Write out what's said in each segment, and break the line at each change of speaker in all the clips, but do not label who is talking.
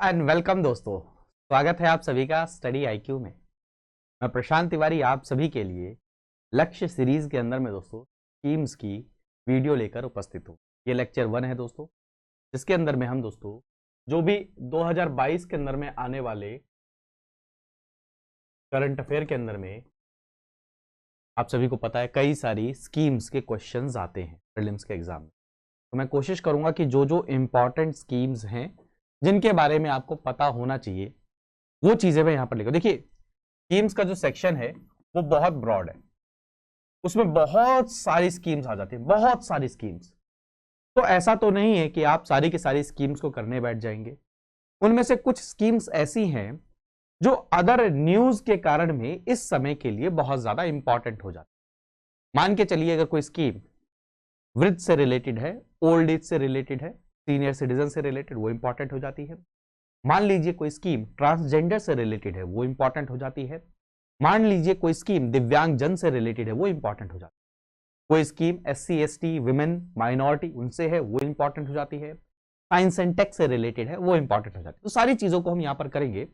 And welcome दोस्तों, स्वागत है आप सभी का स्टडी आईक्यू में। मैं प्रशांत तिवारी आप सभी के लिए लक्ष्य सीरीज के अंदर में दोस्तों स्कीम्स की वीडियो लेकर उपस्थित हूँ। ये लेक्चर 1 है दोस्तों, जिसके अंदर में हम दोस्तों जो भी 2022 के अंदर में आने वाले करंट अफेयर के अंदर में आप सभी को पता है कई सारी स्कीम्स के क्वेश्चंस आते हैं प्रीलिम्स के एग्जाम में। तो मैं कोशिश करूंगा कि जो जो इंपॉर्टेंट स्कीम्स हैं जिनके बारे में आपको पता होना चाहिए वो चीजें मैं यहां पर लिखूं। देखिए, स्कीम्स का जो सेक्शन है वो बहुत ब्रॉड है, उसमें बहुत सारी स्कीम्स आ जाती है, बहुत सारी स्कीम्स। तो ऐसा तो नहीं है कि आप सारी की सारी स्कीम्स को करने बैठ जाएंगे। उनमें से कुछ स्कीम्स ऐसी हैं जो अदर न्यूज के कारण में इस समय के लिए बहुत ज्यादा इंपॉर्टेंट हो जाती है। मान के चलिए अगर कोई स्कीम वृद्ध से रिलेटेड है, ओल्ड एज से रिलेटेड है, सीनियर सिटीजन से रिलेटेड, वो इंपॉर्टेंट हो जाती है। मान लीजिए कोई स्कीम ट्रांसजेंडर से रिलेटेड है, वो इंपॉर्टेंट हो जाती है। मान लीजिए कोई स्कीम दिव्यांग जन से रिलेटेड है, वो इंपॉर्टेंट हो जाती है। कोई scheme SC ST women minority उनसे है, वो इंपॉर्टेंट हो जाती है। साइंस एंड टेक से रिलेटेड है, वो इंपॉर्टेंट हो जाती है। तो सारी चीजों को हम यहां पर करेंगे।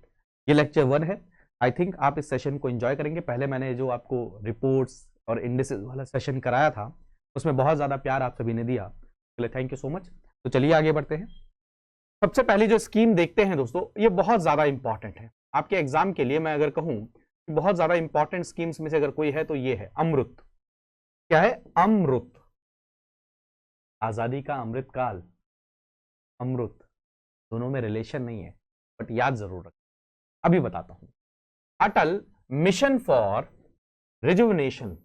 ये लेक्चर 1 है। आई थिंक आप इस सेशन को एंजॉय करेंगे। पहले मैंने जो आपको रिपोर्ट्स और इंडिसेस वाला सेशन कराया था उसमें बहुत ज्यादा प्यार आप सभी ने दिया, इसके लिए थैंक यू सो मच। तो चलिए आगे बढ़ते हैं। सबसे पहली जो स्कीम देखते हैं दोस्तों, ये बहुत ज्यादा इंपॉर्टेंट है आपके एग्जाम के लिए। मैं अगर कहूं कि बहुत ज्यादा इंपॉर्टेंट स्कीम्स में से अगर कोई है तो ये है अमृत। क्या है? अमृत। आजादी का अमृत काल, अमृत, दोनों में रिलेशन नहीं है बट याद जरूर रखें। अभी बताता हूं। Atal mission for rejuvenation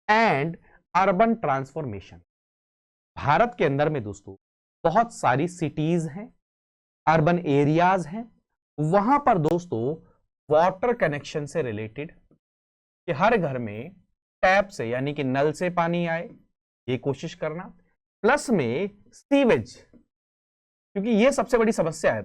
and urban transformation. Bharat के अंदर में दोस्तों बहुत सारी सिटीज हैं, अर्बन एरियाज हैं। वहां पर दोस्तों वाटर कनेक्शन से रिलेटेड कि हर घर में टैप से यानी कि नल से पानी आए, ये कोशिश करना। प्लस में सीवेज, क्योंकि ये सबसे बड़ी समस्या है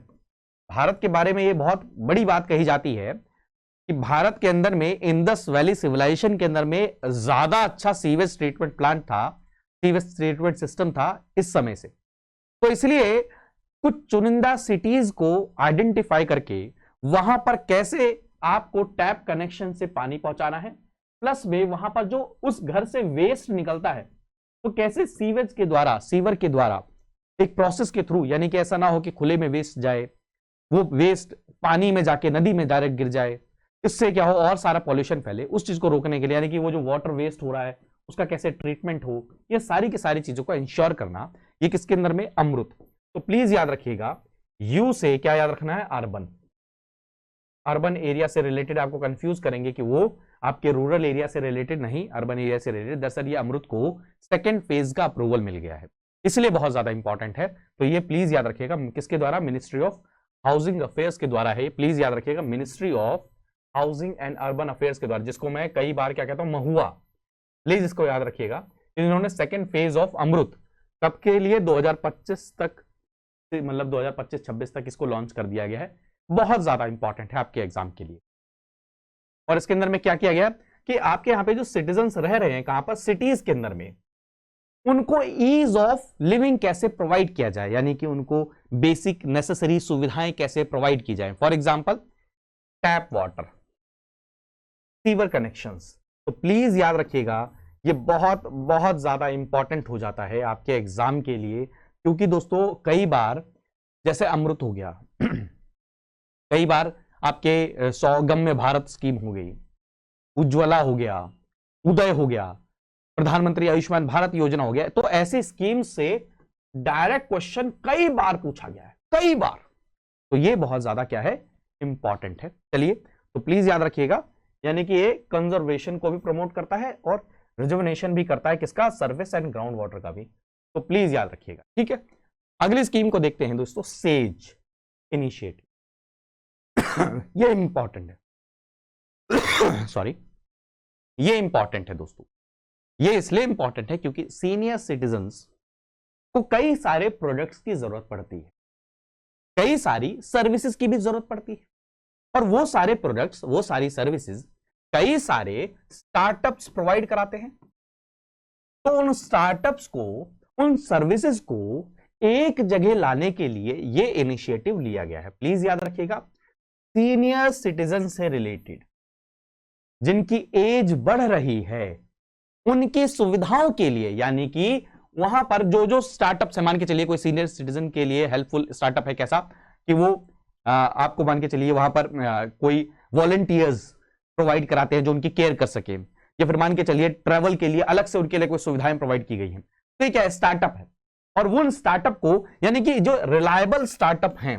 भारत के बारे में। ये बहुत बड़ी बात कही जाती है कि भारत के अंदर में इंडस वैली सिविलाइजेशन के अंदर में ज्यादा अच्छा सीवेज ट्रीटमेंट प्लांट था, सीवेज ट्रीटमेंट सिस्टम था इस समय से। तो इसलिए कुछ चुनिंदा सिटीज को आइडेंटिफाई करके वहां पर कैसे आपको टैप कनेक्शन से पानी पहुंचाना है, प्लस में वहां पर जो उस घर से वेस्ट निकलता है तो कैसे सीवेज के द्वारा, सीवर के द्वारा एक प्रोसेस के थ्रू, यानी कि ऐसा ना हो कि खुले में वेस्ट जाए, वो वेस्ट पानी में जाके नदी में डायरेक्ट गिर जाए, इससे क्या हो और सारा पॉल्यूशन फैले। उस चीज को रोकने के लिए यानी कि वो जो वाटर वेस्ट हो रहा है उसका कैसे ट्रीटमेंट हो, ये सारी की सारी चीजों को इंश्योर करना, ये किसके अंदर में? अमृत। तो प्लीज याद रखिएगा, यू से क्या याद रखना है? अर्बन। अर्बन एरिया से रिलेटेड आपको कंफ्यूज करेंगे कि वो आपके रूरल एरिया से रिलेटेड नहीं, अर्बन एरिया से रिलेटेड। दरअसल ये अमृत को सेकंड फेज का अप्रूवल मिल गया है, इसलिए बहुत ज्यादा इंपॉर्टेंट है। तो ये प्लीज याद रखिएगा, किसके द्वारा? मिनिस्ट्री ऑफ हाउसिंग अफेयर्स के द्वारा है। प्लीज याद रखिएगा, ministry of housing and urban affairs के द्वारा, जिसको मैं कई बार क्या कहता हूं? महुआ। प्लीज इसको याद रखिएगा। इन्होंने सेकंड फेज ऑफ अमृत कब के लिए? 2025 तक, मतलब 2025-26 तक इसको लॉन्च कर दिया गया है। बहुत ज्यादा इंपॉर्टेंट है आपके एग्जाम के लिए। और इसके अंदर में क्या किया गया कि आपके यहाँ पे जो सिटीजन्स रह रहे हैं, कहां पर? सिटीज के अंदर में, उनको ईज ऑफ लिविंग कैसे प्रोवाइड किया जाए, यानी कि उनको बेसिक नेसेसरी सुविधाएं कैसे प्रोवाइड की जाए। For example tap water, sewer connections. तो प्लीज याद रखिएगा, ये बहुत बहुत ज्यादा इंपॉर्टेंट हो जाता है आपके एग्जाम के लिए। क्योंकि दोस्तों कई बार जैसे अमृत हो गया कई बार आपके सौगम्य भारत स्कीम हो गई, उज्ज्वला हो गया, उदय हो गया, प्रधानमंत्री आयुष्मान भारत योजना हो गया। तो ऐसे स्कीम से डायरेक्ट क्वेश्चन कई बार पूछा गया है, कई बार। तो ये बहुत ज्यादा क्या है? इंपॉर्टेंट है। चलिए, तो प्लीज याद रखिएगा, यानी कि ये कंजर्वेशन को भी प्रमोट करता है और रिजुविनेशन भी करता है, किसका? सर्फेस एंड ग्राउंड वाटर का भी। तो प्लीज याद रखिएगा, ठीक है। अगली स्कीम को देखते हैं दोस्तों, सेज इनिशिएटिव। ये इंपॉर्टेंट है सॉरी, ये इंपॉर्टेंट है दोस्तों। ये इसलिए इंपॉर्टेंट है क्योंकि सीनियर सिटीजन्स को कई सारे प्रोडक्ट्स की जरूरत पड़ती है, कई सारी सर्विसेज की भी जरूरत पड़ती है। और वो सारे प्रोडक्ट्स, वो सारी सर्विसेज कई सारे स्टार्टअप्स प्रोवाइड कराते हैं। तो उन स्टार्टअप्स को, उन सर्विसेज को एक जगह लाने के लिए ये इनिशिएटिव लिया गया है। प्लीज याद रखिएगा, सीनियर सिटीजन से रिलेटेड, जिनकी एज बढ़ रही है, उनकी सुविधाओं के लिए, यानी कि वहां पर जो जो स्टार्टअप है, मान के चलिए कोई सीनियर सिटीजन के लिए हेल्पफुल स्टार्टअप है, कैसा कि वो आपको मान के चलिए वहां पर कोई वॉलंटियर्स प्रोवाइड कराते हैं जो उनकी केयर कर सके, या फिर मान के चलिए ट्रैवल के लिए अलग से उनके लिए कोई सुविधाएं प्रोवाइड की गई हैं। तो ये क्या है, स्टार्टअप है। और वो उन स्टार्टअप को, यानी कि जो रिलायबल स्टार्टअप हैं,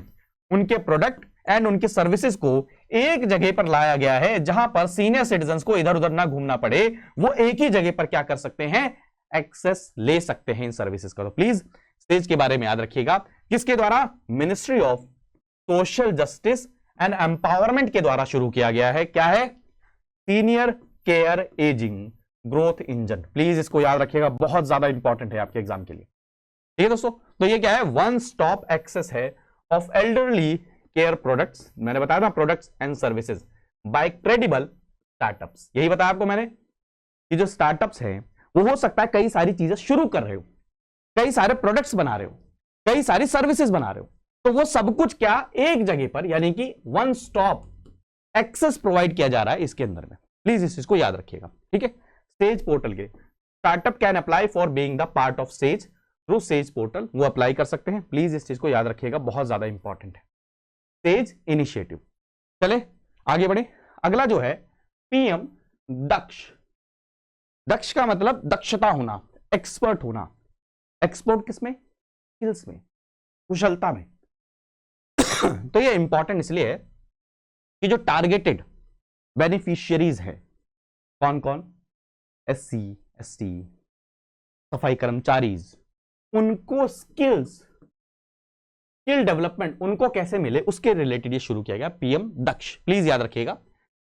उनके प्रोडक्ट एंड उनके सर्विसेज को एक जगह पर लाया गया है, जहां पर सीनियर सिटीजन्स को इधर उधर ना घूमना पड़े, वो एक ही जगह पर क्या कर सकते हैं, एक्सेस ले सकते हैं इन सर्विसेज का। तो प्लीज स्टेज के बारे में याद रखिएगा, किसके द्वारा, ministry of social justice and empowerment के द्वारा शुरू किया गया है। क्या है, senior care ageing growth engine. Please इसको याद रखिएगा, बहुत ज्यादा इंपॉर्टेंट है आपके एग्जाम के लिए। ठीक है दोस्तों, तो ये क्या है, वन स्टॉप एक्सेस है ऑफ एल्डरली केयर प्रोडक्ट्स, मैंने बताया था, products and services by credible startups. यही बताया आपको मैंने कि जो स्टार्टअप्स हैं वो हो सकता है कई सारी चीजें शुरू कर रहे हो, कई सारे प्रोडक्ट्स बना रहे हो, कई सारी सर्विसेज बना रहे हो, तो वो सब कुछ क्या एक जगह पर, यानी कि वन स्टॉप एक्सेस प्रोवाइड किया जा रहा है इसके अंदर में। प्लीज इस चीज को याद रखिएगा। ठीक है, सेज पोर्टल के startup can apply for being the part of says through says portal, वो अप्लाई कर सकते हैं। प्लीज इस चीज को याद रखिएगा, बहुत ज्यादा इंपॉर्टेंट है सेज इनिशिएटिव। चले आगे बढ़े, अगला जो है पीएम दक्ष। दक्ष का मतलब दक्षता होना, एक्सपर्ट होना। एक्सपर्ट किसमें, स्किल्स में, कुशलता में। तो ये इंपॉर्टेंट इसलिए है कि जो टारगेटेड बेनिफिशियरीज है, कौन कौन, एससी एसटी, सफाई कर्मचारीज, उनको स्किल डेवलपमेंट उनको कैसे मिले, उसके रिलेटेड ये शुरू किया गया पीएम दक्ष। प्लीज याद रखिएगा,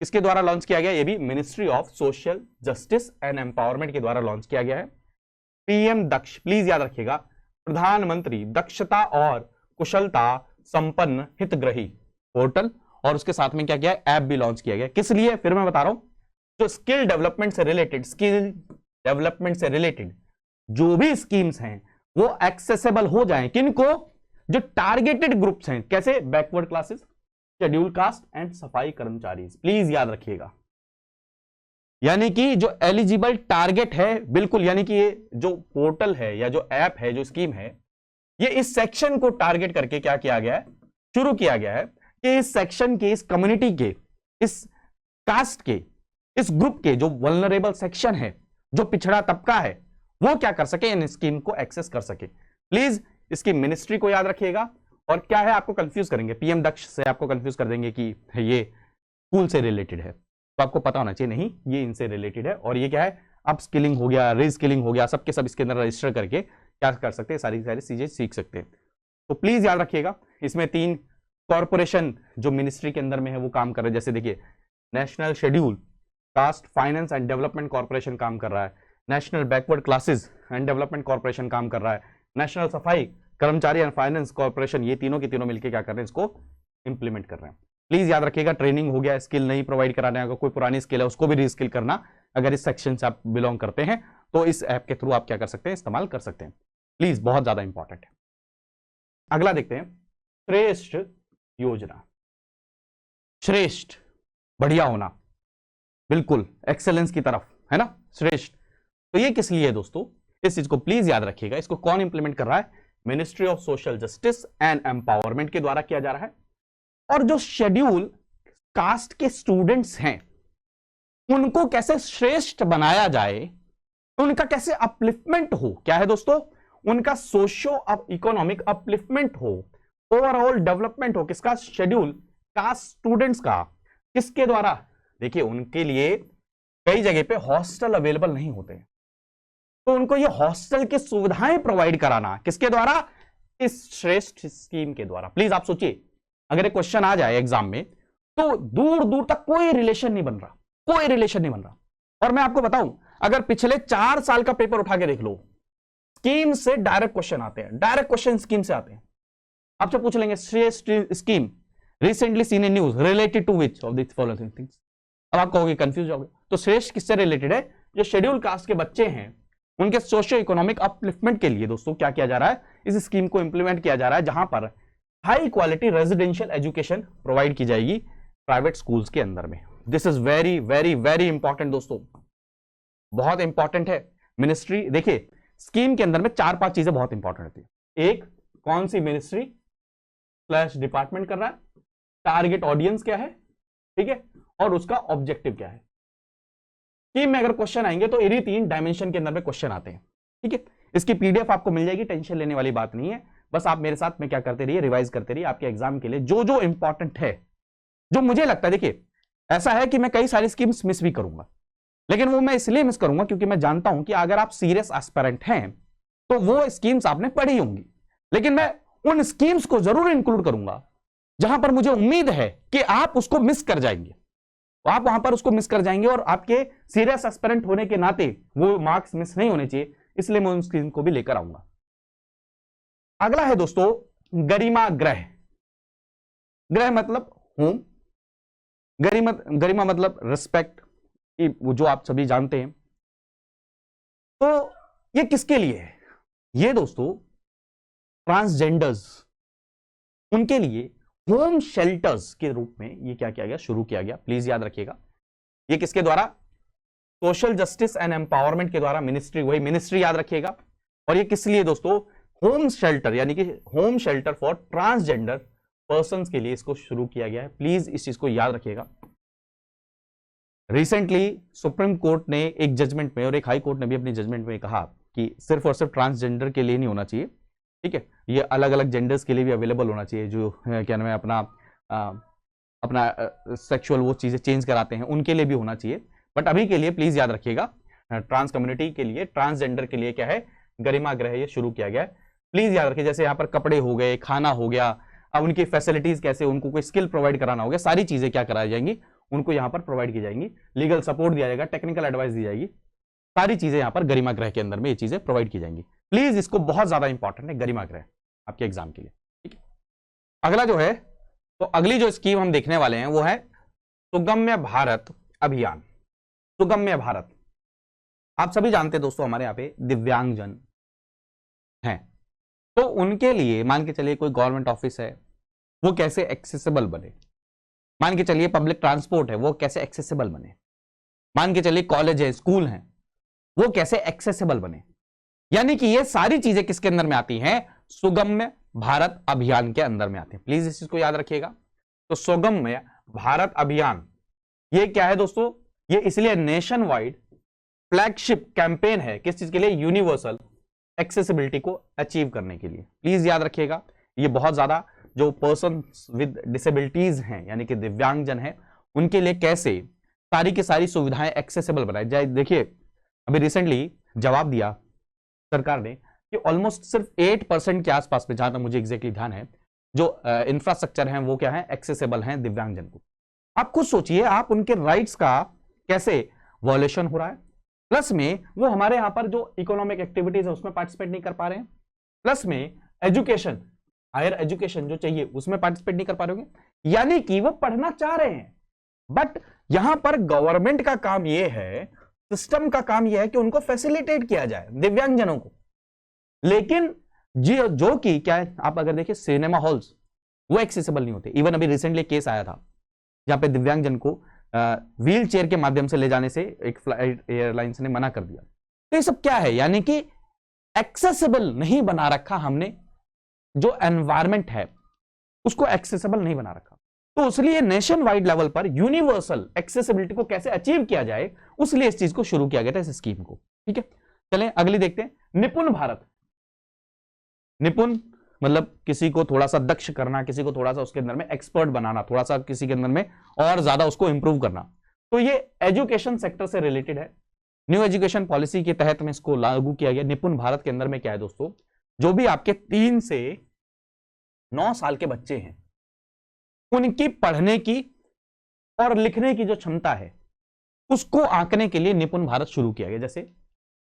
इसके द्वारा लॉन्च किया गया, ये भी ministry of social justice and empowerment के द्वारा लॉन्च किया गया है पीएम दक्ष। प्लीज याद रखिएगा, प्रधानमंत्री दक्षता और कुशलता संपन्न हितग्राही पोर्टल, और उसके साथ में क्या किया, ऐप भी लॉन्च किया गया। किस लिए, फिर मैं बता रहा हूं, जो स्किल डेवलपमेंट से रिलेटेड जो भी स्कीम्स हैं वो एक्सेसिबल हो जाएं, किनको, जो टारगेटेड ग्रुप्स हैं, कैसे, backward classes, schedule caste and सफाई कर्मचारी। प्लीज याद रखिएगा, यानी कि जो एलिजिबल टारगेट है, बिल्कुल, यानी कि ये जो पोर्टल है या जो ऐप है, जो स्कीम है, ये इस सेक्शन को टारगेट करके क्या किया गया है, शुरू किया गया है कि इस सेक्शन के, इस कम्युनिटी के, इस कास्ट के, इस ग्रुप के जो वल्नरेबल सेक्शन है, जो पिछड़ा तबका है, वो क्या कर सके, इन स्कीम को एक्सेस कर सके। प्लीज इसकी मिनिस्ट्री को याद रखिएगा, और क्या है, आपको कंफ्यूज करेंगे, पीएम दक्ष से आपको कंफ्यूज कर देंगे कि ये स्कूल से रिलेटेड है, तो आपको पता होना चाहिए नहीं, ये इनसे रिलेटेड है। और ये क्या है, अप स्किलिंग हो गया, री स्किलिंग हो गया, सबके सब इसके अंदर रजिस्टर करके क्या कर सकते हैं, सारी चीजें सीख सकते हैं। तो प्लीज याद रखिएगा, इसमें 3 कॉर्पोरेशन जो मिनिस्ट्री के अंदर में है वो काम कर रहे हैं। जैसे देखिए, national schedule caste finance and development corporation काम कर रहा है, national backward classes and development corporation काम कर रहा है, नेशनल सफाई कर्मचारी एंड फाइनेंस कॉर्पोरेशन, ये तीनों के तीनों मिलकर क्या कर रहे हैं, इसको इंप्लीमेंट कर रहे हैं। प्लीज याद रखिएगा, ट्रेनिंग हो गया, स्किल नहीं प्रोवाइड कराने, अगर कोई पुरानी स्किल है उसको भी रीस्किल करना, अगर इस सेक्शन से आप बिलोंग करते हैं तो इस ऐप के थ्रू आप क्या कर सकते हैं, इस्तेमाल कर सकते हैं। प्लीज, बहुत ज्यादा इंपॉर्टेंट है। अगला देखते हैं, श्रेष्ठ योजना। श्रेष्ठ, बढ़िया होना, बिल्कुल एक्सेलेंस की तरफ, है ना, श्रेष्ठ। तो ये किस लिए है दोस्तों, इस चीज को प्लीज याद रखिएगा। इसको कौन इंप्लीमेंट कर रहा है, ministry of social justice and empowerment के द्वारा किया जा रहा है। और जो शेड्यूल कास्ट के स्टूडेंट्स हैं, उनको कैसे श्रेष्ठ बनाया जाए, उनका कैसे अपलिफ्टमेंट हो, क्या है दोस्तों, उनका सोशियो इकोनॉमिक अपलिफ्टमेंट हो, ओवरऑल डेवलपमेंट हो, किसका, शेड्यूल कास्ट स्टूडेंट्स का। किसके द्वारा, देखिए उनके लिए कई जगह पे हॉस्टल अवेलेबल नहीं होते, तो उनको ये हॉस्टल की सुविधाएं प्रोवाइड कराना, किसके द्वारा, इस श्रेष्ठ स्कीम के द्वारा। प्लीज आप सोचिए, अगर एक क्वेश्चन आ जाए एग्जाम में, तो दूर दूर तक कोई रिलेशन नहीं बन रहा, कोई रिलेशन नहीं बन रहा। और मैं आपको बताऊं, अगर पिछले 4 साल का पेपर उठा के देख लो, स्कीम से डायरेक्ट क्वेश्चन आते हैं, डायरेक्ट क्वेश्चन स्कीम से आते हैं। आपसे पूछ लेंगे, Shreshta scheme recently seen in news related to which of this following things. अब आप कहोगे, कंफ्यूज होगे, तो श्रेष्ठ किससे रिलेटेड है, जो शेड्यूल कास्ट के बच्चे हैं उनके सोशियो इकोनॉमिक अपलिफ्टमेंट के लिए दोस्तों क्या किया जा रहा है, इस स्कीम को इंप्लीमेंट किया जा रहा है, जहां पर high quality residential education provide की जाएगी प्राइवेट स्कूल्स के अंदर में। This is very very very important दोस्तों, बहुत इंपॉर्टेंट है। मिनिस्ट्री देखिए, स्कीम के अंदर में 4-5 चीजें बहुत इंपॉर्टेंट होती है। एक, कौन सी मिनिस्ट्री / डिपार्टमेंट कर रहा है, टारगेट ऑडियंस क्या है, ठीक है, और उसका ऑब्जेक्टिव क्या है। स्कीम में अगर क्वेश्चन आएंगे तो इन्हीं 3 डायमेंशन के अंदर में क्वेश्चन आते हैं, ठीक है। इसकी पीडीएफ आपको मिल जाएगी, टेंशन लेने वाली बात नहीं है। बस आप मेरे साथ में क्या करते रहिए, रिवाइज करते रहिए आपके एग्जाम के लिए जो जो इंपॉर्टेंट है, जो मुझे लगता है। देखिए ऐसा है कि मैं कई सारी स्कीम्स मिस भी करूंगा, लेकिन वो मैं इसलिए मिस करूंगा क्योंकि मैं जानता हूं कि अगर आप सीरियस एस्पिरेंट हैं तो वो स्कीम्स आपने पढ़ी होंगी, लेकिन मैं उन स्कीम्स को जरूर इंक्लूड करूंगा जहां पर मुझे उम्मीद है कि आप उसको मिस कर जाएंगे, आप वहां पर उसको मिस कर जाएंगे, और आपके सीरियस एस्पिरेंट होने के नाते वो मार्क्स मिस नहीं होने चाहिए, इसलिए मैं उन स्कीम को भी लेकर आऊंगा। अगला है दोस्तों गरिमा गृह। गृह मतलब होम, गरिमा मतलब रिस्पेक्ट, जो आप सभी जानते हैं। तो ये किसके लिए है? ये दोस्तों ट्रांसजेंडर्स, उनके लिए होम शेल्टर्स के रूप में ये क्या किया गया, शुरू किया गया। प्लीज याद रखिएगा, ये किसके द्वारा? सोशल जस्टिस एंड एम्पावरमेंट के द्वारा। मिनिस्ट्री, वही मिनिस्ट्री याद रखिएगा। और ये किस लिए दोस्तों? होम शेल्टर, यानी कि home shelter for transgender persons के लिए इसको शुरू किया गया है। प्लीज इस चीज को याद रखिएगा। रिसेंटली सुप्रीम कोर्ट ने एक जजमेंट में और एक हाई कोर्ट ने भी अपनी जजमेंट में कहा कि सिर्फ और सिर्फ ट्रांसजेंडर के लिए नहीं होना चाहिए, ठीक है, ये अलग अलग जेंडर्स के लिए भी अवेलेबल होना चाहिए, जो क्या नाम है अपना सेक्सुअल वो चीजें चेंज कराते हैं, उनके लिए भी होना चाहिए। बट अभी के लिए प्लीज याद रखिएगा, ट्रांस कम्युनिटी के लिए, ट्रांसजेंडर के लिए क्या है, गरिमा गृह ये शुरू किया गया है। प्लीज याद रखिए, जैसे यहाँ पर कपड़े हो गए, खाना हो गया, अब उनकी फैसिलिटीज कैसे, उनको कोई स्किल प्रोवाइड कराना हो गया, सारी चीजें क्या कराई जाएंगी, उनको यहाँ पर प्रोवाइड की जाएंगी। लीगल सपोर्ट दिया जाएगा, टेक्निकल एडवाइस दी जाएगी, सारी चीजें यहाँ पर गरिमा गृह के अंदर में ये चीजें प्रोवाइड की जाएंगी। प्लीज इसको, बहुत ज्यादा इंपॉर्टेंट है गरिमा गृह आपके एग्जाम के लिए, ठीक है। अगला जो है, तो अगली जो स्कीम हम देखने वाले हैं वो है सुगम्य भारत अभियान। सुगम्य भारत, आप सभी जानते हैं दोस्तों, हमारे यहाँ पे दिव्यांगजन हैं, तो उनके लिए मान के चलिए कोई गवर्नमेंट ऑफिस है, वो कैसे एक्सेसिबल बने। मान के चलिए पब्लिक ट्रांसपोर्ट है, वो कैसे एक्सेसिबल बने। मान के चलिए कॉलेज है, स्कूल है, वो कैसे एक्सेसिबल बने। यानी कि ये सारी चीजें किसके अंदर में आती हैं? सुगम्य भारत अभियान के अंदर में आते हैं। प्लीज इस चीज को याद रखिएगा। तो सुगम्य भारत अभियान ये क्या है दोस्तों? ये इसलिए नेशन वाइड फ्लैगशिप कैंपेन है, किस चीज के लिए? यूनिवर्सल एक्सेसिबिलिटी को अचीव करने के लिए। प्लीज याद रखिएगा, ये बहुत ज्यादा जो पर्सन विद डिसेबिलिटीज हैं, यानी कि दिव्यांगजन हैं, उनके लिए कैसे सारी की सारी सुविधाएं एक्सेसिबल बनाई जाए। देखिए अभी रिसेंटली जवाब दिया सरकार ने कि ऑलमोस्ट सिर्फ 8% के आसपास में, जहां तक मुझे एग्जैक्टली ध्यान है, जो इंफ्रास्ट्रक्चर है वो क्या है, एक्सेसिबल है दिव्यांगजन को। आप खुद सोचिए, आप उनके राइट्स का कैसे वॉयलेशन हो रहा है, प्लस में वो हमारे यहां पर जो इकोनॉमिक एक्टिविटीज है उसमें पार्टिसिपेट नहीं कर पा रहे हैं, प्लस में एजुकेशन, हायर एजुकेशन जो चाहिए उसमें पार्टिसिपेट नहीं कर पा रहे होंगे। यानी कि वो पढ़ना चाह रहे हैं, बट यहां पर गवर्नमेंट का काम यह है, सिस्टम का काम यह है कि उनको फैसिलिटेट किया जाए दिव्यांगजनों को। लेकिन जो कि क्या है, आप अगर देखिए सिनेमा हॉल्स वो एक्सेसिबल नहीं होते। इवन अभी रिसेंटली केस आया था जहां पे दिव्यांगजन को व्हील चेयर के माध्यम से ले जाने से एक फ्लाइट एयरलाइंस ने मना कर दिया। तो ये सब क्या है, यानी कि एक्सेसिबल नहीं बना रखा हमने, जो एनवायरमेंट है उसको एक्सेसिबल नहीं बना रखा। तो इसलिए नेशन वाइड लेवल पर यूनिवर्सल एक्सेसिबिलिटी को कैसे अचीव किया जाए, उसलिए इस चीज को शुरू किया गया था, इस स्कीम को, ठीक है। चलें अगली देखते हैं, निपुण भारत। निपुण मतलब किसी को थोड़ा सा दक्ष करना, किसी को थोड़ा सा उसके अंदर में एक्सपर्ट बनाना, थोड़ा सा किसी के अंदर में और ज्यादा उसको इंप्रूव करना। तो ये एजुकेशन सेक्टर से रिलेटेड है। न्यू एजुकेशन पॉलिसी के तहत में इसको लागू किया गया। निपुण भारत के अंदर में क्या है दोस्तों, जो भी आपके 3 से 9 साल के बच्चे हैं, उनकी पढ़ने की और लिखने की जो क्षमता है उसको आंकने के लिए निपुण भारत शुरू किया गया। जैसे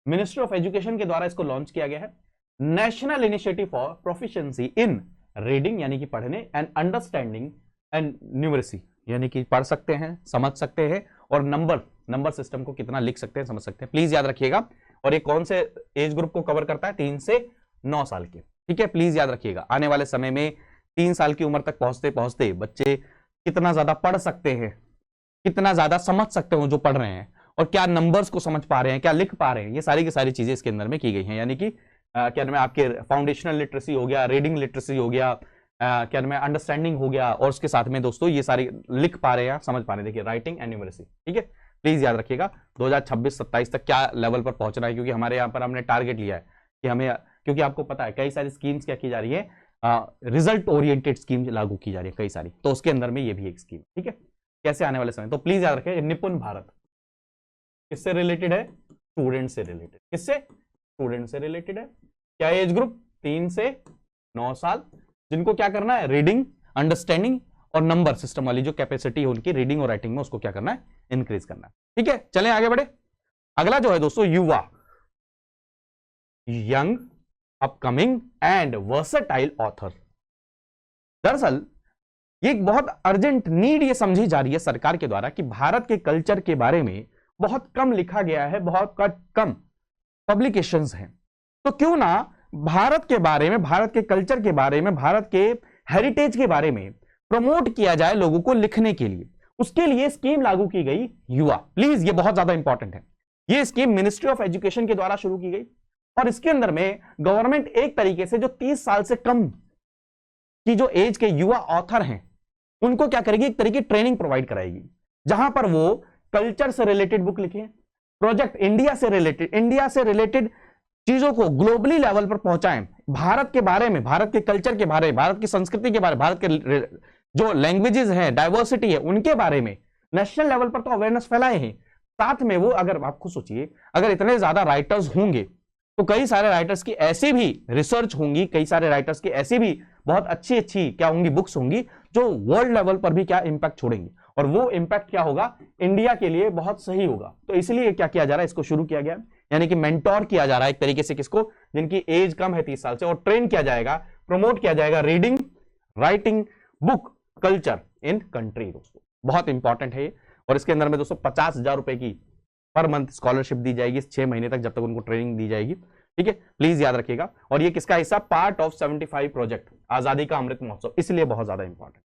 मिनिस्ट्री ऑफ एजुकेशन के द्वारा इसको लॉन्च किया गया है, national initiative for proficiency in reading, यानी कि पढ़ने, एंड अंडरस्टैंडिंग एंड न्यूमरेसी, यानी कि पढ़ सकते हैं, समझ सकते हैं, और नंबर सिस्टम को कितना लिख सकते हैं, समझ सकते हैं। प्लीज याद रखिएगा, और ये कौन से एज ग्रुप को कवर करता है? 3 से 9 साल के। ठीक है, प्लीज याद रखिएगा, आने वाले समय में 3 साल की उम्र तक पहुंचते पहुंचते बच्चे कितना ज्यादा पढ़ सकते हैं, कितना ज्यादा समझ सकते हो जो पढ़ रहे हैं, और क्या नंबर्स को समझ पा रहे हैं, क्या लिख पा रहे हैं, ये सारी की सारी चीजें इसके अंदर में की गई हैं। यानी कि क्या नाम है, आपके फाउंडेशनल लिटरेसी हो गया, रीडिंग लिटरेसी हो गया, क्या नाम है, अंडरस्टैंडिंग हो गया, और उसके साथ में दोस्तों ये सारी लिख पा रहे हैं, समझ पा रहे हैं। देखिए राइटिंग एंड न्यूमरेसी। ठीक है, प्लीज याद रखिएगा 2026-27 तक क्या लेवल पर पहुंचना है, क्योंकि हमारे यहाँ पर हमने टारगेट लिया है कि हमें, क्योंकि आपको पता है कई सारी स्कीम्स क्या की जा रही है, रिजल्ट ओरिएंटेड स्कीम लागू की जा रही है कई सारी, तो उसके अंदर में ये भी एक स्कीम। ठीक है, कैसे आने वाले समय, तो प्लीज याद रखें निपुण भारत किससे रिलेटेड है? स्टूडेंट से रिलेटेड। किससे? स्टूडेंट से रिलेटेड है। क्या एज ग्रुप? 3 से 9 साल, जिनको क्या करना है? रीडिंग, अंडरस्टैंडिंग और नंबर सिस्टम वाली जो कैपेसिटी है उनकी रीडिंग और राइटिंग में, उसको क्या करना है? इंक्रीज करना है। ठीक है, चलें आगे बढ़े। अगला जो है दोस्तों युवा, young upcoming and versatile author. दरअसल ये एक बहुत अर्जेंट नीड ये समझी जा रही है सरकार के द्वारा कि भारत के कल्चर के बारे में बहुत कम लिखा गया है, बहुत कम पब्लिकेशंस हैं, तो क्यों ना भारत के बारे में, भारत के कल्चर के बारे में, भारत के हेरिटेज के बारे में प्रमोट किया जाए लोगों को लिखने के लिए। उसके लिए स्कीम लागू की गई युवा। प्लीज ये बहुत ज्यादा इंपॉर्टेंट है। ये स्कीम मिनिस्ट्री ऑफ एजुकेशन के द्वारा शुरू की गई, और इसके अंदर में गवर्नमेंट एक तरीके से जो 30 साल से कम की जो एज के युवा ऑथर हैं उनको क्या करेगी? एक तरीके ट्रेनिंग प्रोवाइड कराएगी, जहां पर वो कल्चर से रिलेटेड बुक लिखे, प्रोजेक्ट इंडिया से रिलेटेड चीजों को ग्लोबली लेवल पर पहुंचाएं, भारत के बारे में, भारत के कल्चर के बारे में, भारत की संस्कृति के बारे में, भारत के जो लैंग्वेजेस हैं, डाइवर्सिटी है, उनके बारे में नेशनल लेवल पर तो अवेयरनेस फैलाए हैं। साथ में वो, अगर आप खुद सोचिए, अगर इतने ज्यादा राइटर्स होंगे तो कई सारे राइटर्स की ऐसी भी रिसर्च होंगी, कई सारे राइटर्स की ऐसी भी बहुत अच्छी अच्छी क्या होंगी, बुक्स होंगी जो वर्ल्ड लेवल पर भी क्या इंपैक्ट छोड़ेंगी, और वो इंपैक्ट क्या होगा? इंडिया के लिए बहुत सही होगा। तो इसलिए क्या किया जा रहा है? इसको शुरू किया गया, यानी कि मेंटोर किया जा रहा है एक तरीके से किसको? जिनकी एज कम है 30 साल से, और ट्रेन किया जाएगा, प्रमोट किया जाएगा reading, writing, book culture in country. दोस्तों बहुत इंपॉर्टेंट है ये, और इसके अंदर में दोस्तों 50,000 रुपए की पर मंथ स्कॉलरशिप दी जाएगी 6 महीने तक, जब तक उनको ट्रेनिंग दी जाएगी। ठीक है, प्लीज याद रखिएगा। और ये किसका हिस्सा? पार्ट ऑफ 75 प्रोजेक्ट आजादी का अमृत महोत्सव, इसलिए बहुत ज्यादा इंपॉर्टेंट,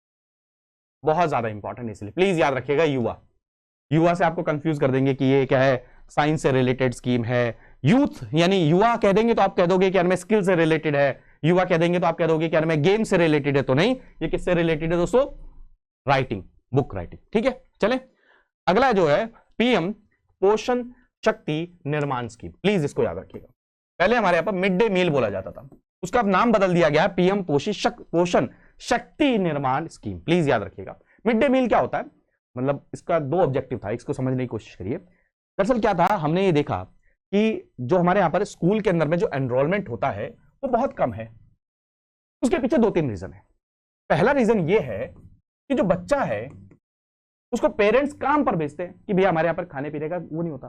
बहुत ज्यादा इंपॉर्टेंट, इसलिए प्लीज याद रखिएगा। युवा से आपको कंफ्यूज कर देंगे कि ये क्या है, साइंस से रिलेटेड स्कीम है। यूथ यानी युवा कह देंगे तो आप कह दोगे कि यार मैं स्किल से रिलेटेड है, युवा कह देंगे तो आप कह दोगे कि यार मैं गेम से रिलेटेड है, तो नहीं, ये किससे रिलेटेड है दोस्तों? Writing, book writing. ठीक है, चले अगला जो है पीएम पोषण शक्ति निर्माण स्कीम। प्लीज इसको याद रखिएगा। पहले हमारे यहां पर मिड डे मील बोला जाता था, उसका अब नाम बदल दिया गया है पीएम पोषण शक्ति निर्माण स्कीम। प्लीज याद रखिएगा। मिड डे मील क्या होता है? मतलब इसका 2 ऑब्जेक्टिव था, इसको समझने की कोशिश करिए। दरअसल क्या था, हमने ये देखा कि जो हमारे यहां पर स्कूल के अंदर में जो एनरोलमेंट होता है वो बहुत कम है। उसके पीछे 2-3 रीजन है। पहला रीजन ये है कि जो बच्चा है उसको पेरेंट्स काम पर भेजते हैं कि भैया हमारे यहाँ पर खाने पीने का वो नहीं होता।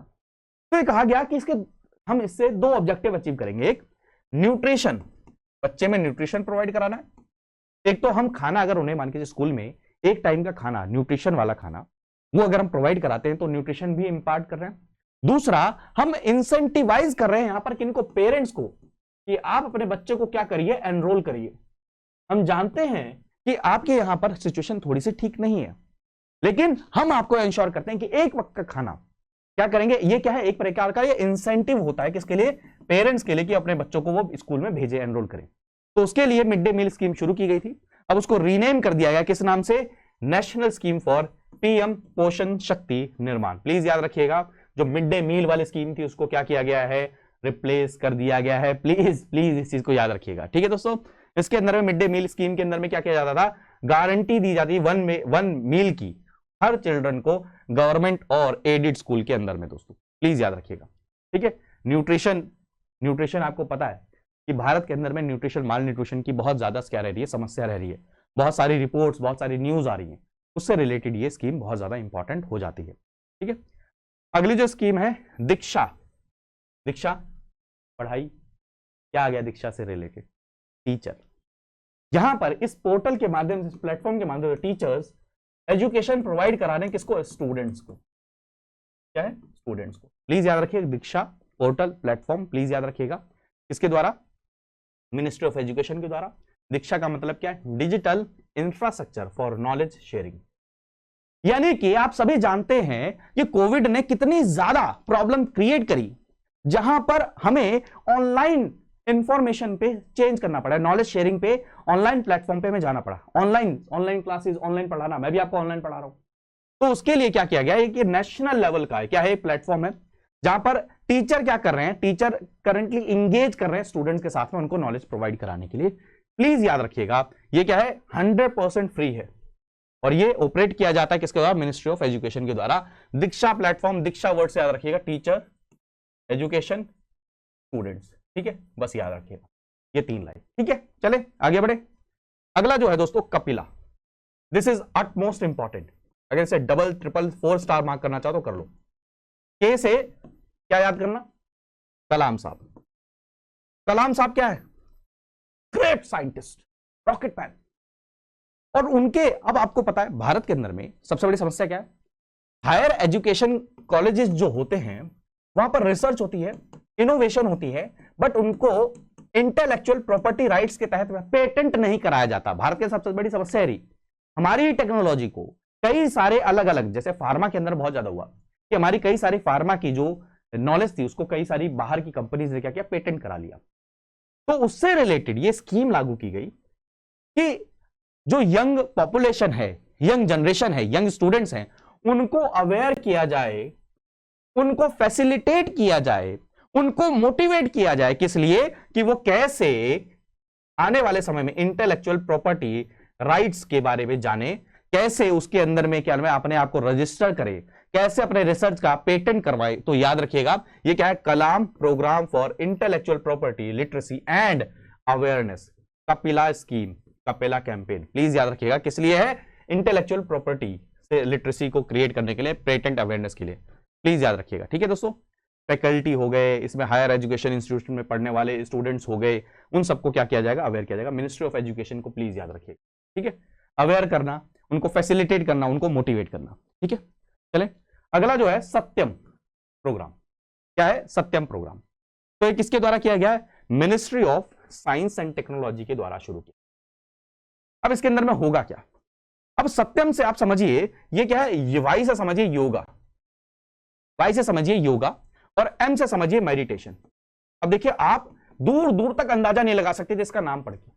तो ये कहा गया कि हम इससे 2 ऑब्जेक्टिव अचीव करेंगे। एक, न्यूट्रिशन, बच्चे में न्यूट्रिशन प्रोवाइड कराना है। एक तो हम खाना, अगर उन्हें मान के स्कूल में एक टाइम का खाना, न्यूट्रिशन वाला खाना, वो अगर हम प्रोवाइड कराते हैं तो न्यूट्रिशन भी इंपार्ट कर रहे हैं। दूसरा, हम इंसेंटिवाइज कर रहे हैं यहां पर किनको? पेरेंट्स को, कि आप अपने बच्चे को क्या करिए? एनरोल करिए। हम जानते हैं कि आपके यहां पर सिचुएशन थोड़ी सी ठीक नहीं है, लेकिन हम आपको इंश्योर करते हैं कि एक वक्त का खाना क्या करेंगे? ये क्या है? एक प्रकार का ये इंसेंटिव होता है किसके लिए? पेरेंट्स के लिए, कि अपने बच्चों को वो स्कूल में भेजे, एनरोल करें। तो उसके लिए मिड डे मील स्कीम शुरू की गई थी। अब उसको रीनेम कर दिया गया, किस नाम से? नेशनल स्कीम फॉर पीएम पोषण शक्ति निर्माण। प्लीज याद रखिएगा, जो मिड डे मील वाली स्कीम थी उसको क्या किया गया है? रिप्लेस कर दिया गया है। प्लीज प्लीज इस चीज को याद रखिएगा। ठीक है दोस्तों, इसके अंदर में मिड डे मील स्कीम के अंदर में क्या किया जाता था? गारंटी दी जाती 1 मील की हर चिल्ड्रन को गवर्नमेंट और एडेड स्कूल के अंदर में। दोस्तों प्लीज याद रखिएगा। ठीक है, न्यूट्रिशन आपको पता है कि भारत के अंदर में न्यूट्रिशन, माल न्यूट्रिशन की बहुत ज्यादा क्या रह रही है? समस्या रह रही है। बहुत सारी रिपोर्ट्स, बहुत सारी न्यूज आ रही है, उससे रिलेटेड ये स्कीम बहुत ज्यादा इंपॉर्टेंट हो जाती है। ठीक है, अगली जो स्कीम है दीक्षा पढ़ाई। क्या आ गया दीक्षा से रिलेटेड? टीचर। यहां पर इस पोर्टल के माध्यम से, इस प्लेटफॉर्म के माध्यम से टीचर्स एजुकेशन प्रोवाइड करा रहे हैं किसको? स्टूडेंट्स को। क्या है? स्टूडेंट्स को। प्लीज याद रखिए दीक्षा पोर्टल प्लेटफॉर्म, प्लीज याद रखिएगा, किसके द्वारा? मिनिस्ट्री ऑफ एजुकेशन के द्वारा। दीक्षा का मतलब क्या है? Digital infrastructure for knowledge sharing. यानी कि आप सभी जानते हैं कि कोविड ने कितनी ज्यादा प्रॉब्लम क्रिएट करी, जहां पर हमें ऑनलाइन इंफॉर्मेशन पे चेंज करना पड़ा, नॉलेज शेयरिंग पे ऑनलाइन प्लेटफॉर्म पे हमें जाना पड़ा, ऑनलाइन क्लासेस, ऑनलाइन पढ़ाना, मैं भी आपको ऑनलाइन पढ़ा रहा हूं। तो उसके लिए क्या किया गया है कि नेशनल लेवल का है, क्या है, एक प्लेटफॉर्म है जहां पर टीचर क्या कर रहे हैं, टीचर करंटली इंगेज कर रहे हैं स्टूडेंट्स के साथ में उनको नॉलेज प्रोवाइड कराने के लिए। प्लीज याद रखिएगा ये क्या है, 100% फ्री है और ये ऑपरेट किया जाता है किसके द्वारा? मिनिस्ट्री ऑफ एजुकेशन के द्वारा। दीक्षा प्लेटफॉर्म, दीक्षा वर्ड से याद रखिएगा, टीचर, एजुकेशन, स्टूडेंट्स, ठीक है, बस याद रखिएगा ये 3 लाइन, ठीक है। चले आगे बढ़े। अगला जो है दोस्तों Kapila, this is utmost important. अगर इसे डबल ट्रिपल 4 स्टार मार्क करना चाहो तो कर लो। के से क्या याद करना? कलाम साहब। कलाम साहब क्या है? Great scientist, rocket man. और उनके, अब आपको पता है भारत के अंदर में सबसे बड़ी समस्या क्या है? हायर एजुकेशन कॉलेजेस जो होते हैं वहां पर रिसर्च होती है, इनोवेशन होती है, बट उनको इंटेलेक्चुअल प्रॉपर्टी राइट्स के तहत पेटेंट नहीं कराया जाता। भारत की सबसे बड़ी समस्या है हमारी टेक्नोलॉजी को कई सारे अलग अलग, जैसे फार्मा के अंदर बहुत ज्यादा हुआ कि हमारी कई सारी फार्मा की जो नॉलेज थी उसको कई सारी बाहर की कंपनीज ने क्या किया, पेटेंट करा लिया। तो उससे रिलेटेड ये स्कीम लागू की गई कि जो यंग पॉपुलेशन है, यंग जनरेशन है, यंग स्टूडेंट्स हैं, उनको अवेयर किया जाए, उनको फैसिलिटेट किया जाए, उनको मोटिवेट किया जाए, किस लिए? कि वो कैसे आने वाले समय में इंटेलेक्चुअल प्रॉपर्टी राइट्स के बारे में जाने, कैसे उसके अंदर में क्या अपने आप को रजिस्टर करे, कैसे अपने रिसर्च का पेटेंट करवाए। तो याद रखिएगा ये क्या है? Kalam program for intellectual property literacy and awareness, Kapila scheme, Kapila campaign. Please याद रखिएगा किस लिए है? इंटेलेक्चुअल प्रॉपर्टी से लिटरेसी को क्रिएट करने के लिए, पेटेंट अवेयरनेस के लिए। प्लीज याद रखिएगा, ठीक है दोस्तों। फैकल्टी हो गए, इसमें हायर एजुकेशन इंस्टीट्यूशन में पढ़ने वाले स्टूडेंट्स हो गए, उन सबको क्या किया जाएगा? अवेयर किया जाएगा। मिनिस्ट्री ऑफ एजुकेशन को प्लीज याद रखिएगा, ठीक है। अवेयर करना, उनको फैसिलिटेट करना, उनको मोटिवेट करना, ठीक है। चले अगला जो है सत्यम प्रोग्राम। क्या है? सत्यम प्रोग्राम। तो ये किसके द्वारा किया गया है? Ministry of science and technology के द्वारा शुरू किया। अब इसके अंदर में होगा क्या? अब सत्यम से आप समझिए ये क्या है? वाई से समझिए योगा, वाई से समझिए योगा, और एम से समझिए मेडिटेशन। अब देखिए आप दूर दूर तक अंदाजा नहीं लगा सकते इसका नाम पढ़ के,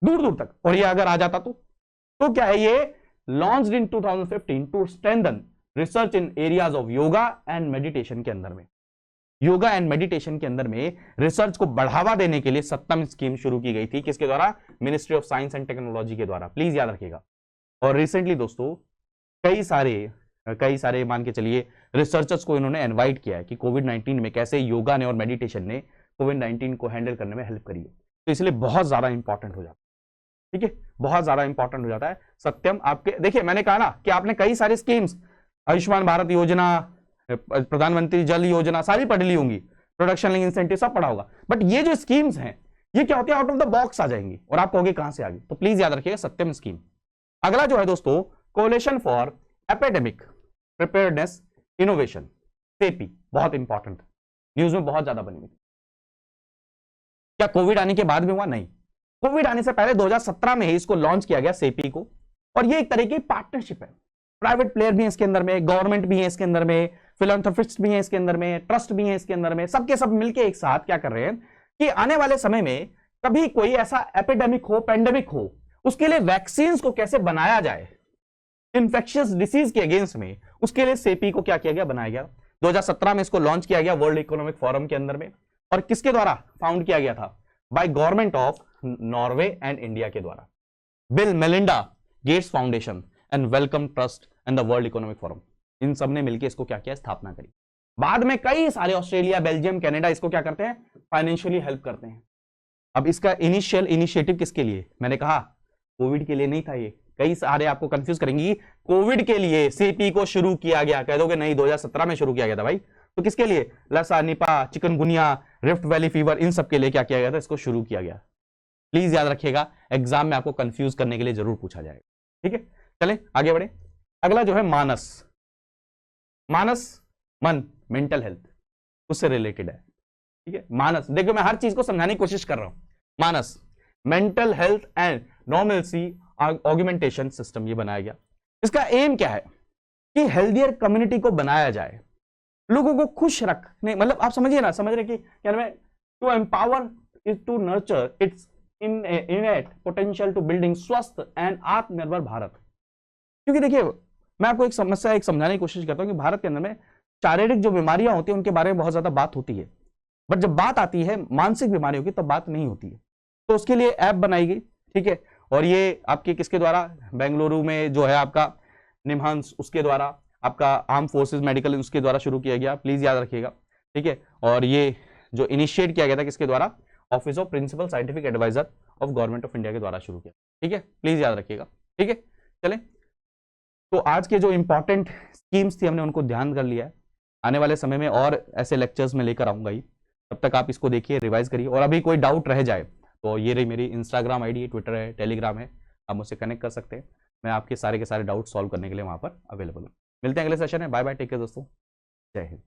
दूर दूर तक। और ये अगर आ जाता तो क्या है? ये launched in 2015 to strengthen research in areas of yoga and meditation के अंदर में, योगा एंड मेडिटेशन के अंदर में रिसर्च को बढ़ावा देने के लिए सत्यम स्कीम शुरू की गई थी। किसके द्वारा? Ministry of science and technology के द्वारा। प्लीज याद रखिएगा। और रिसेंटली दोस्तों कई सारे मान के चलिए रिसर्चर्स को इन्होंने इनवाइट किया है कि कोविड-19 में कैसे योगा ने और मेडिटेशन ने कोविड-19 को हैंडल करने में हेल्प करी है। तो इसलिए बहुत ज्यादा इंपॉर्टेंट हो जाता है, ठीक है, बहुत ज्यादा इंपॉर्टेंट हो जाता है सत्यम। आपके देखिए मैंने कहा ना कि आपने कई सारी स्कीम्स, आयुष्मान भारत योजना, प्रधानमंत्री जल योजना सारी पढ़ ली होंगी, प्रोडक्शन लिंक इंसेंटिव सब पढ़ा होगा, बट ये जो स्कीम्स हैं ये क्या होती है? आउट ऑफ द बॉक्स आ जाएंगी और आप कहोगे कहां से आ गई। तो प्लीज याद रखिएगा सत्यम स्कीम। अगला जो है दोस्तों coalition for epidemic preparedness innovation, CEPI, बहुत इंपॉर्टेंट, न्यूज में बहुत ज्यादा बनी हुई। क्या कोविड आने के बाद में हुआ? नहीं, कोविड आने से पहले 2017 में ही इसको लॉन्च किया गया सेपी को। और ये एक तरह की पार्टनरशिप है, प्राइवेट प्लेयर भी है इसके अंदर में, गवर्नमेंट भी है इसके अंदर में, फिलैंथ्रोपिस्ट भी है इसके अंदर में, ट्रस्ट भी है इसके अंदर में, सबके सब मिलके एक साथ क्या कर रहे हैं कि आने वाले समय में कभी कोई ऐसा एपिडेमिक हो, पेंडेमिक हो, उसके लिए वैक्सीन को कैसे बनाया जाए इन्फेक्शियस डिसीज के अगेंस्ट में, उसके लिए सेपी को क्या किया गया? बनाया गया। 2017 में इसको लॉन्च किया गया वर्ल्ड इकोनॉमिक फोरम के अंदर में। और किसके द्वारा फाउंड किया गया था? By government of Norway and India के द्वारा, Bill Melinda Gates Foundation and Wellcome Trust and the World Economic Forum, इन सब ने मिलकर इसको क्या किया? स्थापना करी। बाद में कई सारे ऑस्ट्रेलिया, बेल्जियम, कनाडा इसको क्या करते हैं? फाइनेंशियली हेल्प करते हैं। अब इसका इनिशियल इनिशिएटिव किसके लिए? मैंने कहा कोविड के लिए नहीं था ये, कई सारे आपको कंफ्यूज करेंगी। कोविड के लिए सीपी को शुरू किया गया, कह दोगे नहीं 2017 में शुरू किया गया था भाई, तो किसके लिए? Lassa, Nipah, chikungunya, Rift Valley fever, इन सब के लिए क्या किया गया था? इसको शुरू किया गया। प्लीज याद रखिएगा, एग्जाम में आपको कंफ्यूज करने के लिए जरूर पूछा जाएगा, ठीक है। चले आगे बढ़े। अगला जो है मानस, मानस मन, मेंटल हेल्थ, उससे रिलेटेड है। ठीक है। मानस, देखो मैं हर चीज को समझाने की कोशिश कर रहा हूं। Manas, mental health and normalcy augmentation system, ये बनाया गया। इसका एम क्या है कि हेल्दियर कम्युनिटी को बनाया जाए, लोगों को खुश रखने, मतलब आप समझिए ना, समझ रहे कि क्या मैं, to empower is to nurture its innate potential to building Swasth and Atmanirbhar Bharat. क्योंकि देखिए मैं आपको एक समस्या एक समझाने की कोशिश करता हूं कि भारत के अंदर में शारीरिक जो बीमारियां होती हैं उनके बारे में बहुत ज्यादा बात होती है, बट जब बात आती है मानसिक बीमारियों की तो बात नहीं होती है। तो उसके लिए ऐप बनाई गई, ठीक है। और ये आपके किसके द्वारा, बेंगलुरु में जो है आपका निमहंस, उसके द्वारा, आपका आर्म फोर्सेस मेडिकल उसके द्वारा शुरू किया गया, प्लीज याद रखिएगा, ठीक है। और ये जो इनिशिएट किया गया था किसके द्वारा, office of principal scientific adviser of government of India के द्वारा शुरू किया, ठीक है, प्लीज याद रखिएगा, ठीक है। चले, तो आज के जो इंपॉर्टेंट स्कीम्स थी हमने उनको ध्यान कर लिया है। आने वाले समय में और ऐसे लेक्चर्स में लेकर आऊंगा ही, तब तक आप इसको देखिए, रिवाइज करिए। और अभी कोई डाउट रह जाए तो ये रही मेरी इंस्टाग्राम आईडी है, ट्विटर है, टेलीग्राम है, आप मुझसे कनेक्ट कर सकते हैं। मैं आपके सारे के सारे डाउट सॉल्व करने के लिए वहां पर अवेलेबल हूँ। मिलते हैं अगले सेशन में, बाय बाय, टेक केयर दोस्तों, जय हिंद।